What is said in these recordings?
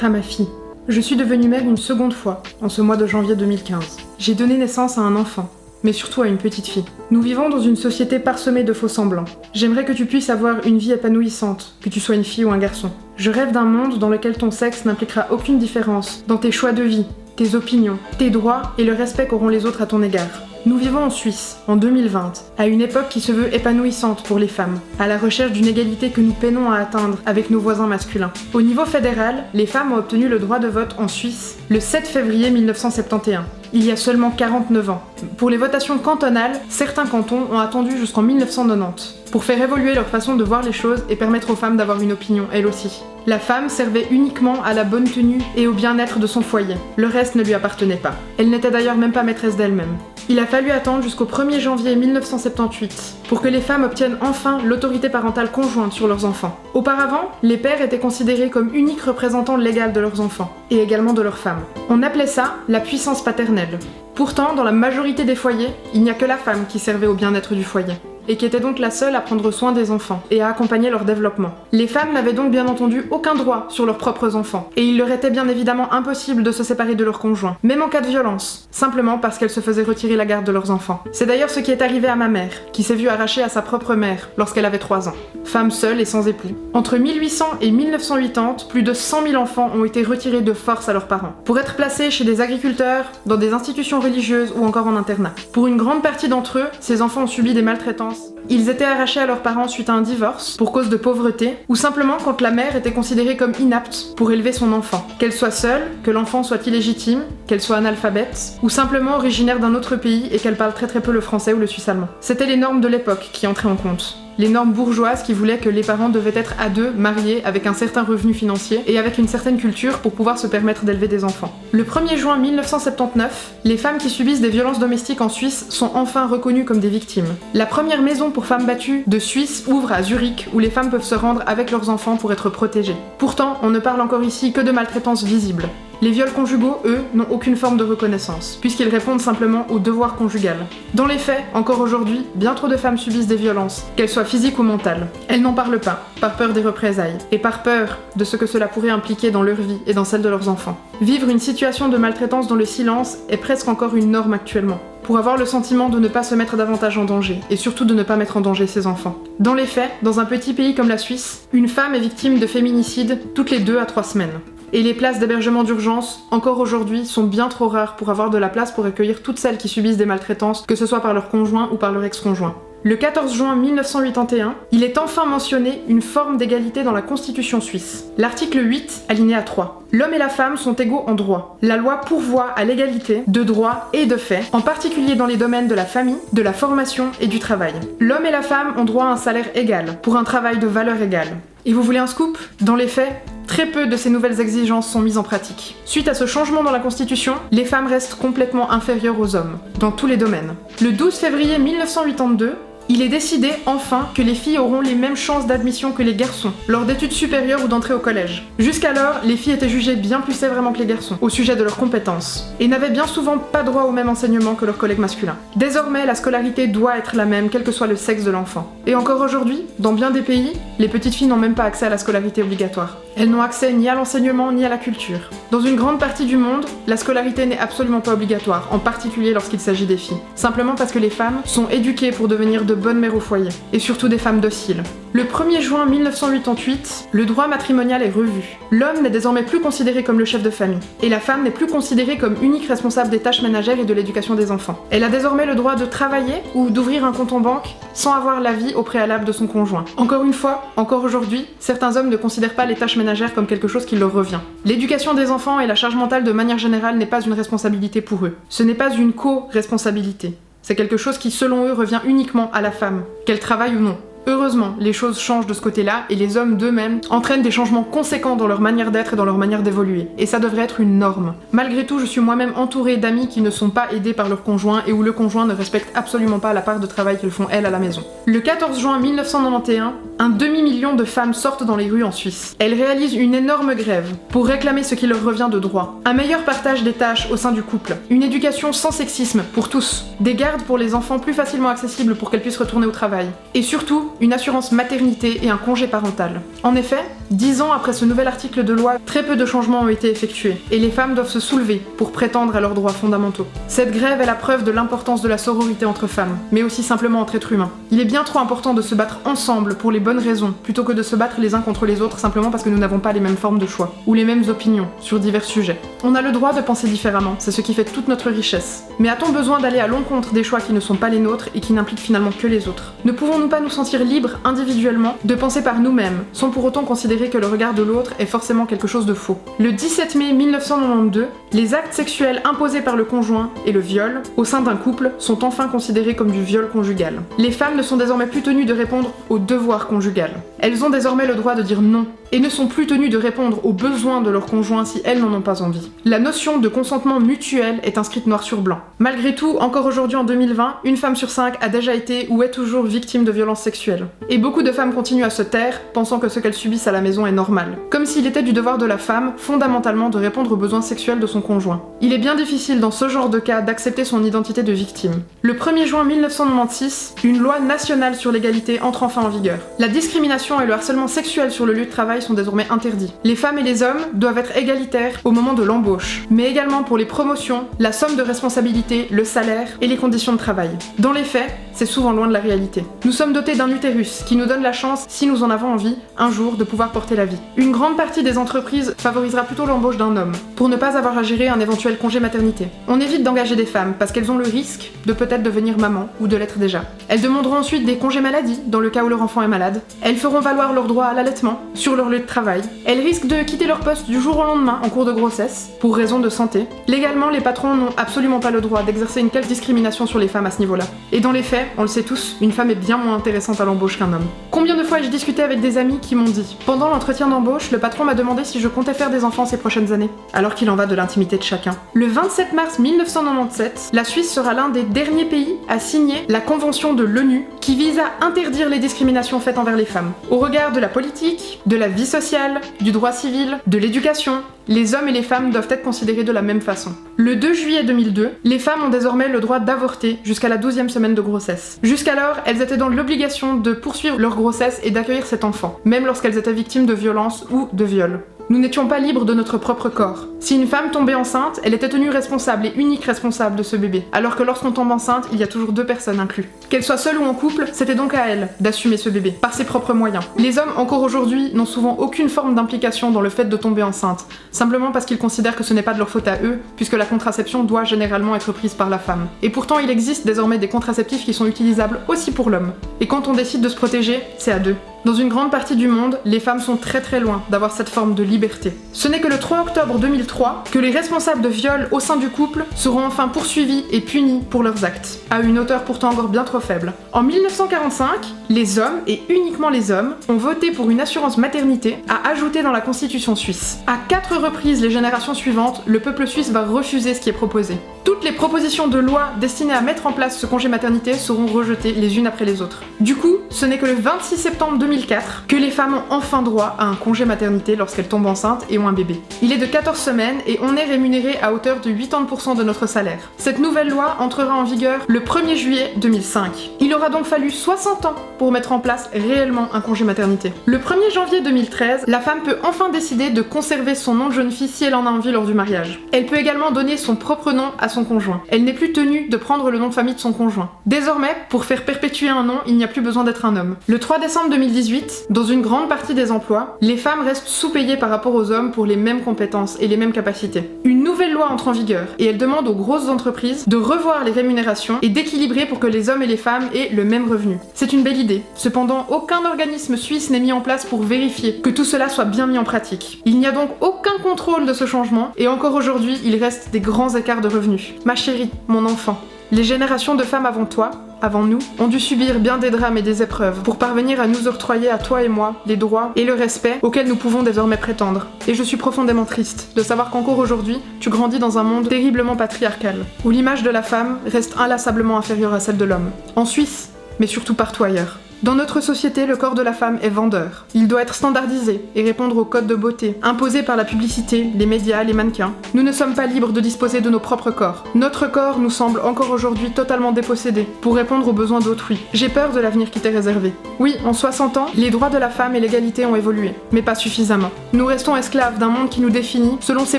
à ma fille. Je suis devenue mère une seconde fois, en ce mois de janvier 2015. J'ai donné naissance à un enfant, mais surtout à une petite fille. Nous vivons dans une société parsemée de faux semblants. J'aimerais que tu puisses avoir une vie épanouissante, que tu sois une fille ou un garçon. Je rêve d'un monde dans lequel ton sexe n'impliquera aucune différence dans tes choix de vie, tes opinions, tes droits et le respect qu'auront les autres à ton égard. Nous vivons en Suisse, en 2020, à une époque qui se veut épanouissante pour les femmes, à la recherche d'une égalité que nous peinons à atteindre avec nos voisins masculins. Au niveau fédéral, les femmes ont obtenu le droit de vote en Suisse le 7 février 1971, il y a seulement 49 ans. Pour les votations cantonales, certains cantons ont attendu jusqu'en 1990 pour faire évoluer leur façon de voir les choses et permettre aux femmes d'avoir une opinion, elles aussi. La femme servait uniquement à la bonne tenue et au bien-être de son foyer. Le reste ne lui appartenait pas. Elle n'était d'ailleurs même pas maîtresse d'elle-même. Il a fallu attendre jusqu'au 1er janvier 1978 pour que les femmes obtiennent enfin l'autorité parentale conjointe sur leurs enfants. Auparavant, les pères étaient considérés comme uniques représentants légaux de leurs enfants, et également de leurs femmes. On appelait ça la puissance paternelle. Pourtant, dans la majorité des foyers, il n'y a que la femme qui servait au bien-être du foyer, et qui était donc la seule à prendre soin des enfants et à accompagner leur développement. Les femmes n'avaient donc bien entendu aucun droit sur leurs propres enfants, et il leur était bien évidemment impossible de se séparer de leur conjoint, même en cas de violence, simplement parce qu'elles se faisaient retirer la garde de leurs enfants. C'est d'ailleurs ce qui est arrivé à ma mère, qui s'est vue arrachée à sa propre mère lorsqu'elle avait 3 ans. Femme seule et sans époux. Entre 1800 et 1980, plus de 100 000 enfants ont été retirés de force à leurs parents, pour être placés chez des agriculteurs, dans des institutions religieuses ou encore en internat. Pour une grande partie d'entre eux, ces enfants ont subi des maltraitances. Ils étaient arrachés à leurs parents suite à un divorce, pour cause de pauvreté, ou simplement quand la mère était considérée comme inapte pour élever son enfant. Qu'elle soit seule, que l'enfant soit illégitime, qu'elle soit analphabète, ou simplement originaire d'un autre pays et qu'elle parle très peu le français ou le suisse allemand. C'était les normes de l'époque qui entraient en compte. Les normes bourgeoises qui voulaient que les parents devaient être à deux, mariés, avec un certain revenu financier et avec une certaine culture pour pouvoir se permettre d'élever des enfants. Le 1er juin 1979, les femmes qui subissent des violences domestiques en Suisse sont enfin reconnues comme des victimes. La première maison pour femmes battues de Suisse ouvre à Zurich, où les femmes peuvent se rendre avec leurs enfants pour être protégées. Pourtant, on ne parle encore ici que de maltraitance visible. Les viols conjugaux, eux, n'ont aucune forme de reconnaissance, puisqu'ils répondent simplement au devoir conjugal. Dans les faits, encore aujourd'hui, bien trop de femmes subissent des violences, qu'elles soient physiques ou mentales. Elles n'en parlent pas, par peur des représailles, et par peur de ce que cela pourrait impliquer dans leur vie et dans celle de leurs enfants. Vivre une situation de maltraitance dans le silence est presque encore une norme actuellement, pour avoir le sentiment de ne pas se mettre davantage en danger, et surtout de ne pas mettre en danger ses enfants. Dans les faits, dans un petit pays comme la Suisse, une femme est victime de féminicide toutes les 2 à 3 semaines. Et les places d'hébergement d'urgence, encore aujourd'hui, sont bien trop rares pour avoir de la place pour accueillir toutes celles qui subissent des maltraitances, que ce soit par leur conjoint ou par leur ex-conjoint. Le 14 juin 1981, il est enfin mentionné une forme d'égalité dans la Constitution suisse. L'article 8, alinéa 3. L'homme et la femme sont égaux en droit. La loi pourvoit à l'égalité de droit et de fait, en particulier dans les domaines de la famille, de la formation et du travail. L'homme et la femme ont droit à un salaire égal, pour un travail de valeur égale. Et vous voulez un scoop ? Dans les faits, très peu de ces nouvelles exigences sont mises en pratique. Suite à ce changement dans la Constitution, les femmes restent complètement inférieures aux hommes, dans tous les domaines. Le 12 février 1982, il est décidé enfin que les filles auront les mêmes chances d'admission que les garçons, lors d'études supérieures ou d'entrée au collège. Jusqu'alors, les filles étaient jugées bien plus sévèrement que les garçons, au sujet de leurs compétences, et n'avaient bien souvent pas droit au même enseignement que leurs collègues masculins. Désormais, la scolarité doit être la même, quel que soit le sexe de l'enfant. Et encore aujourd'hui, dans bien des pays, les petites filles n'ont même pas accès à la scolarité obligatoire. Elles n'ont accès ni à l'enseignement ni à la culture. Dans une grande partie du monde, la scolarité n'est absolument pas obligatoire, en particulier lorsqu'il s'agit des filles. Simplement parce que les femmes sont éduquées pour devenir de bonnes mères au foyer, et surtout des femmes dociles. Le 1er juin 1988, le droit matrimonial est revu. L'homme n'est désormais plus considéré comme le chef de famille, et la femme n'est plus considérée comme unique responsable des tâches ménagères et de l'éducation des enfants. Elle a désormais le droit de travailler ou d'ouvrir un compte en banque sans avoir l'avis au préalable de son conjoint. Encore une fois, encore aujourd'hui, certains hommes ne considèrent pas les tâches ménagères comme quelque chose qui leur revient. L'éducation des enfants et la charge mentale de manière générale n'est pas une responsabilité pour eux. Ce n'est pas une co-responsabilité. C'est quelque chose qui, selon eux, revient uniquement à la femme, qu'elle travaille ou non. Heureusement, les choses changent de ce côté-là et les hommes d'eux-mêmes entraînent des changements conséquents dans leur manière d'être et dans leur manière d'évoluer. Et ça devrait être une norme. Malgré tout, je suis moi-même entourée d'amis qui ne sont pas aidés par leur conjoint et où le conjoint ne respecte absolument pas la part de travail qu'ils font elles à la maison. Le 14 juin 1991, Un demi-million de femmes sortent dans les rues en Suisse. Elles réalisent une énorme grève pour réclamer ce qui leur revient de droit. Un meilleur partage des tâches au sein du couple. Une éducation sans sexisme pour tous. Des gardes pour les enfants plus facilement accessibles pour qu'elles puissent retourner au travail. Et surtout, une assurance maternité et un congé parental. En effet, 10 ans après ce nouvel article de loi, très peu de changements ont été effectués. Et les femmes doivent se soulever pour prétendre à leurs droits fondamentaux. Cette grève est la preuve de l'importance de la sororité entre femmes, mais aussi simplement entre êtres humains. Il est bien trop important de se battre ensemble pour les bonnes raisons, plutôt que de se battre les uns contre les autres simplement parce que nous n'avons pas les mêmes formes de choix, ou les mêmes opinions sur divers sujets. On a le droit de penser différemment, c'est ce qui fait toute notre richesse. Mais a-t-on besoin d'aller à l'encontre des choix qui ne sont pas les nôtres et qui n'impliquent finalement que les autres? Ne pouvons-nous pas nous sentir libres individuellement de penser par nous-mêmes, sans pour autant considérer que le regard de l'autre est forcément quelque chose de faux? Le 17 mai 1992, les actes sexuels imposés par le conjoint et le viol au sein d'un couple sont enfin considérés comme du viol conjugal. Les femmes ne sont désormais plus tenues de répondre au devoir conjugal. Elles ont désormais le droit de dire non et ne sont plus tenues de répondre aux besoins de leur conjoint si elles n'en ont pas envie. La notion de consentement mutuel est inscrite noir sur blanc. Malgré tout, encore aujourd'hui en 2020, une femme sur 5 a déjà été ou est toujours victime de violences sexuelles. Et beaucoup de femmes continuent à se taire, pensant que ce qu'elles subissent à la maison est normal. Comme s'il était du devoir de la femme, fondamentalement, de répondre aux besoins sexuels de son conjoint. Il est bien difficile dans ce genre de cas d'accepter son identité de victime. Le 1er juin 1996, une loi nationale sur l'égalité entre enfin en vigueur. La discrimination et le harcèlement sexuel sur le lieu de travail sont désormais interdits. Les femmes et les hommes doivent être égalitaires au moment de l'embauche, mais également pour les promotions, la somme de responsabilité, le salaire et les conditions de travail. Dans les faits, c'est souvent loin de la réalité. Nous sommes dotés d'un utérus qui nous donne la chance, si nous en avons envie, un jour de pouvoir porter la vie. Une grande partie des entreprises favorisera plutôt l'embauche d'un homme, pour ne pas avoir à gérer un éventuel congé maternité. On évite d'engager des femmes parce qu'elles ont le risque de peut-être devenir maman ou de l'être déjà. Elles demanderont ensuite des congés maladie dans le cas où leur enfant est malade. Elles feront valoir leur droit à l'allaitement sur leur lieu de travail. Elles risquent de quitter leur poste du jour au lendemain en cours de grossesse pour raison de santé. Légalement, les patrons n'ont absolument pas le droit d'exercer une quelconque discrimination sur les femmes à ce niveau-là. Et dans les faits, on le sait tous, une femme est bien moins intéressante à l'embauche qu'un homme. Combien de fois ai-je discuté avec des amis qui m'ont dit: pendant l'entretien d'embauche, le patron m'a demandé si je comptais faire des enfants ces prochaines années, alors qu'il en va de l'intimité de chacun. Le 27 mars 1997, la Suisse sera l'un des derniers pays à signer la convention de l'ONU qui vise à interdire les discriminations faites envers les femmes. Au regard de la politique, de la vie sociale, du droit civil, de l'éducation, les hommes et les femmes doivent être considérés de la même façon. Le 2 juillet 2002, les femmes ont désormais le droit d'avorter jusqu'à la 12e semaine de grossesse. Jusqu'alors, elles étaient dans l'obligation de poursuivre leur grossesse et d'accueillir cet enfant, même lorsqu'elles étaient victimes de violences ou de viols. Nous n'étions pas libres de notre propre corps. Si une femme tombait enceinte, elle était tenue responsable et unique responsable de ce bébé, alors que lorsqu'on tombe enceinte, il y a toujours 2 personnes incluses. Qu'elle soit seule ou en couple, c'était donc à elle d'assumer ce bébé, par ses propres moyens. Les hommes, encore aujourd'hui, n'ont souvent aucune forme d'implication dans le fait de tomber enceinte, simplement parce qu'ils considèrent que ce n'est pas de leur faute à eux, puisque la contraception doit généralement être prise par la femme. Et pourtant, il existe désormais des contraceptifs qui sont utilisables aussi pour l'homme. Et quand on décide de se protéger, c'est à 2. Dans une grande partie du monde, les femmes sont très loin d'avoir cette forme de liberté. Ce n'est que le 3 octobre 2003 que les responsables de viols au sein du couple seront enfin poursuivis et punis pour leurs actes, à une hauteur pourtant encore bien trop faible. En 1945, les hommes, et uniquement les hommes, ont voté pour une assurance maternité à ajouter dans la constitution suisse. À 4 reprises les générations suivantes, le peuple suisse va refuser ce qui est proposé. Toutes les propositions de loi destinées à mettre en place ce congé maternité seront rejetées les unes après les autres. Du coup, ce n'est que le 26 septembre 2004 que les femmes ont enfin droit à un congé maternité lorsqu'elles tombent enceintes et ont un bébé. Il est de 14 semaines et on est rémunéré à hauteur de 80% de notre salaire. Cette nouvelle loi entrera en vigueur le 1er juillet 2005. Il aura donc fallu 60 ans pour mettre en place réellement un congé maternité. Le 1er janvier 2013, la femme peut enfin décider de conserver son nom de jeune fille si elle en a envie lors du mariage. Elle peut également donner son propre nom à son conjoint. Elle n'est plus tenue de prendre le nom de famille de son conjoint. Désormais, pour faire perpétuer un nom, il n'y a plus besoin d'être un homme. Le 3 décembre 2018, dans une grande partie des emplois, les femmes restent sous-payées par rapport aux hommes pour les mêmes compétences et les mêmes capacités. Une nouvelle loi entre en vigueur et elle demande aux grosses entreprises de revoir les rémunérations et d'équilibrer pour que les hommes et les femmes aient le même revenu. C'est une belle idée. Cependant, aucun organisme suisse n'est mis en place pour vérifier que tout cela soit bien mis en pratique. Il n'y a donc aucun contrôle de ce changement et encore aujourd'hui, il reste des grands écarts de revenus. Ma chérie, mon enfant, les générations de femmes avant toi, avant nous, ont dû subir bien des drames et des épreuves pour parvenir à nous octroyer à toi et moi les droits et le respect auxquels nous pouvons désormais prétendre. Et je suis profondément triste de savoir qu'encore aujourd'hui, tu grandis dans un monde terriblement patriarcal, où l'image de la femme reste inlassablement inférieure à celle de l'homme. En Suisse, mais surtout partout ailleurs. Dans notre société, le corps de la femme est vendeur. Il doit être standardisé et répondre aux codes de beauté, imposés par la publicité, les médias, les mannequins. Nous ne sommes pas libres de disposer de nos propres corps. Notre corps nous semble encore aujourd'hui totalement dépossédé pour répondre aux besoins d'autrui. J'ai peur de l'avenir qui t'est réservé. Oui, en 60 ans, les droits de la femme et l'égalité ont évolué, mais pas suffisamment. Nous restons esclaves d'un monde qui nous définit selon ses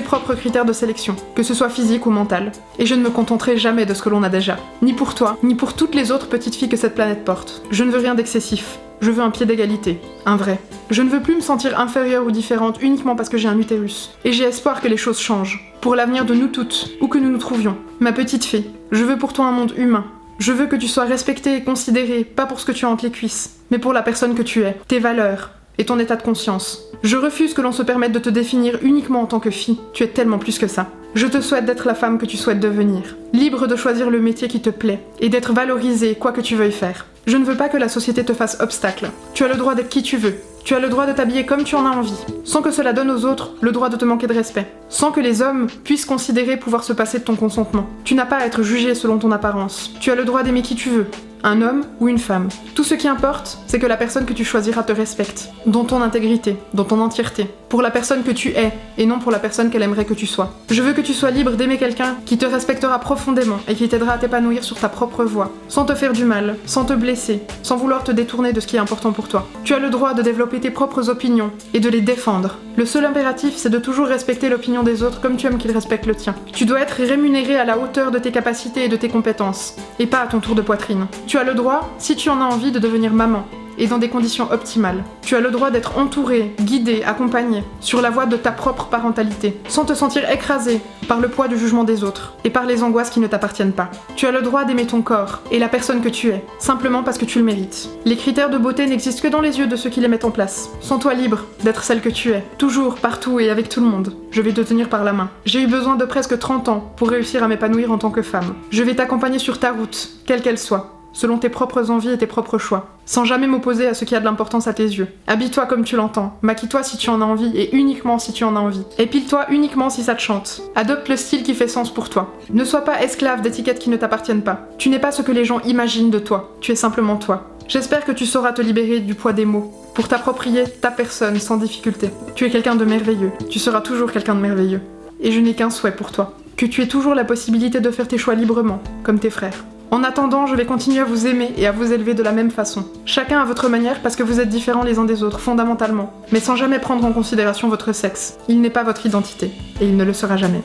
propres critères de sélection, que ce soit physique ou mental. Et je ne me contenterai jamais de ce que l'on a déjà. Ni pour toi, ni pour toutes les autres petites filles que cette planète porte. Je ne veux rien d'excessif. Je veux un pied d'égalité, un vrai. Je ne veux plus me sentir inférieure ou différente uniquement parce que j'ai un utérus. Et j'ai espoir que les choses changent, pour l'avenir de nous toutes, où que nous nous trouvions. Ma petite fille, je veux pour toi un monde humain. Je veux que tu sois respectée et considérée, pas pour ce que tu as entre les cuisses, mais pour la personne que tu es, tes valeurs et ton état de conscience. Je refuse que l'on se permette de te définir uniquement en tant que fille. Tu es tellement plus que ça. Je te souhaite d'être la femme que tu souhaites devenir, libre de choisir le métier qui te plaît et d'être valorisée quoi que tu veuilles faire. Je ne veux pas que la société te fasse obstacle. Tu as le droit d'être qui tu veux. Tu as le droit de t'habiller comme tu en as envie, sans que cela donne aux autres le droit de te manquer de respect, sans que les hommes puissent considérer pouvoir se passer de ton consentement. Tu n'as pas à être jugé selon ton apparence. Tu as le droit d'aimer qui tu veux, un homme ou une femme. Tout ce qui importe, c'est que la personne que tu choisiras te respecte, dans ton intégrité, dans ton entièreté, pour la personne que tu es, et non pour la personne qu'elle aimerait que tu sois. Je veux que tu sois libre d'aimer quelqu'un qui te respectera profondément et qui t'aidera à t'épanouir sur ta propre voie, sans te faire du mal, sans te blesser, sans vouloir te détourner de ce qui est important pour toi. Tu as le droit de développer tes propres opinions et de les défendre. Le seul impératif, c'est de toujours respecter l'opinion des autres comme tu aimes qu'ils respectent le tien. Tu dois être rémunéré à la hauteur de tes capacités et de tes compétences, et pas à ton tour de poitrine. Tu as le droit, si tu en as envie, de devenir maman, et dans des conditions optimales. Tu as le droit d'être entouré, guidé, accompagné, sur la voie de ta propre parentalité, sans te sentir écrasé par le poids du jugement des autres, et par les angoisses qui ne t'appartiennent pas. Tu as le droit d'aimer ton corps, et la personne que tu es, simplement parce que tu le mérites. Les critères de beauté n'existent que dans les yeux de ceux qui les mettent en place. Sens-toi libre d'être celle que tu es, toujours, partout et avec tout le monde. Je vais te tenir par la main. J'ai eu besoin de presque 30 ans pour réussir à m'épanouir en tant que femme. Je vais t'accompagner sur ta route, quelle qu'elle soit, selon tes propres envies et tes propres choix, sans jamais m'opposer à ce qui a de l'importance à tes yeux. Habille-toi comme tu l'entends, maquille-toi si tu en as envie et uniquement si tu en as envie. Épile-toi uniquement si ça te chante. Adopte le style qui fait sens pour toi. Ne sois pas esclave d'étiquettes qui ne t'appartiennent pas. Tu n'es pas ce que les gens imaginent de toi, tu es simplement toi. J'espère que tu sauras te libérer du poids des mots, pour t'approprier ta personne sans difficulté. Tu es quelqu'un de merveilleux, tu seras toujours quelqu'un de merveilleux. Et je n'ai qu'un souhait pour toi, que tu aies toujours la possibilité de faire tes choix librement, comme tes frères. En attendant, je vais continuer à vous aimer et à vous élever de la même façon. Chacun à votre manière parce que vous êtes différents les uns des autres, fondamentalement, mais sans jamais prendre en considération votre sexe. Il n'est pas votre identité, et il ne le sera jamais.